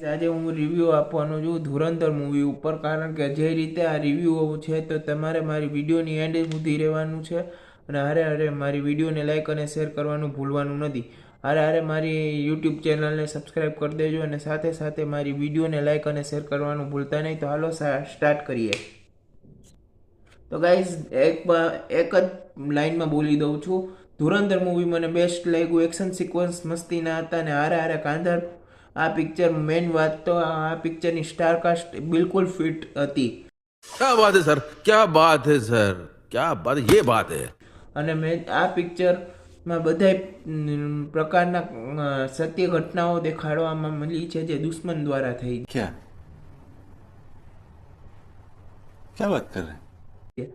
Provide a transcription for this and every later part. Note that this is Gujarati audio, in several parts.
આજે હું રિવ્યૂ આપવાનો છું ધુરંધર મૂવી ઉપર, કારણ કે જે રીતે આ રિવ્યૂ છે તો તમારે મારી વિડીયોની એન્ડ સુધી રહેવાનું છે અને હારે મારી વિડીયોને લાઇક અને શેર કરવાનું ભૂલવાનું નથી. હારે મારી યુટ્યુબ ચેનલને સબસ્ક્રાઈબ કરી દેજો અને સાથે સાથે મારી વિડીયોને લાઇક અને શેર કરવાનું ભૂલતા નહીં. તો હાલો સ્ટાર્ટ કરીએ. તો ગાઈઝ એક જ લાઇનમાં બોલી દઉં છું, ધુરંધર મૂવી મને બેસ્ટ લાગ્યું. એક્શન સિક્વન્સ મસ્તીના હતા અને હારે કાંધાર આ પિક્ચર મેઇન વાત તો આ પિક્ચરની સ્ટારકાસ્ટ બિલકુલ ફિટ હતી. क्या बात है सर, क्या बात है सर, क्या बात, ये बात है. અને મેં આ પિક્ચરમાં બધા પ્રકારના સત્ય ઘટનાઓ દેખાડવામાં મળી છે જે દુશ્મન દ્વારા થઈ. क्या क्या बात कर रहे हैं?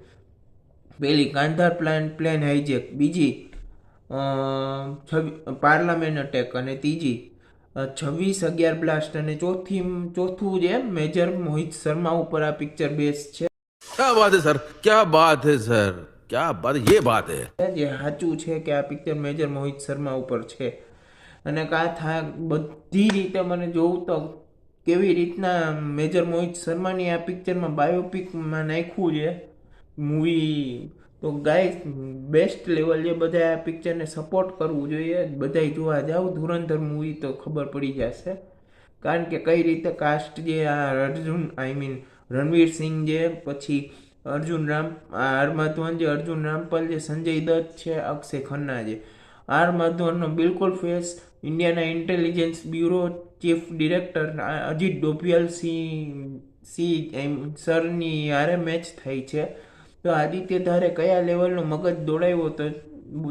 પહેલી કાંધાર પ્લેન હાઈજેક, બીજી પાર્લામેન્ટ અટેક અને ત્રીજી 26/11 બ્લાસ્ટ અને ચોથું જે મેજર મોહિત શર્મા ઉપર આ પિક્ચર બેઝ છે. क्या बात है सर, क्या बात है सर, क्या बात, ये बात है. જે સાચું છે કે આ પિક્ચર મેજર મોહિત શર્મા ઉપર છે. અને બધી રીતે મને જોવું તો કેવી રીતના મેજર મોહિત શર્માની આ પિક્ચરમાં બાયોપિકમાં નાખ્યું છે મૂવી. તો ગાઈસ બેસ્ટ લેવલ છે. બધા આ પિક્ચરને સપોર્ટ કરવું જોઈએ. બધાય જોવા જાવ ધુરંધર મૂવી તો ખબર પડી જશે, કારણ કે કઈ રીતે કાસ્ટ જે આ રણવીર સિંહ જે, પછી આર માધવન જે, અર્જુન રામપાલ જે, સંજય દત્ત છે, અક્ષય ખન્ના જે. આર માધવનનો બિલકુલ ફેસ ઇન્ડિયાના intelligence bureau chief director Ajit Doval સરની હારે મેચ થઈ છે. તો આદિત્ય ધારે કયા લેવલનો મગજ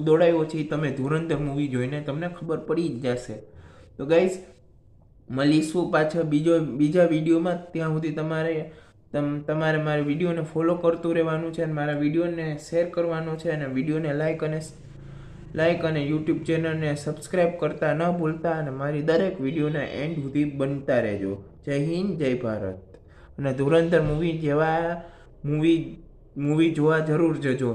દોડાવ્યો છે એ તમે ધુરંધર મૂવી જોઈને તમને ખબર પડી જ જશે. તો ગાઈઝ મળીશું પાછા બીજા વિડીયોમાં. ત્યાં સુધી તમારે મારી વિડીયોને ફોલો કરતું રહેવાનું છે અને મારા વિડીયોને શેર કરવાનો છે અને વિડીયોને લાઇક અને યુટ્યુબ ચેનલને સબસ્ક્રાઈબ કરતા ન ભૂલતા અને મારી દરેક વિડીયોના એન્ડ સુધી બનતા રહેજો. જય હિન્દ, જય ભારત. અને ધુરંધર મૂવી જેવા મૂવી જોવા જરૂર જજો.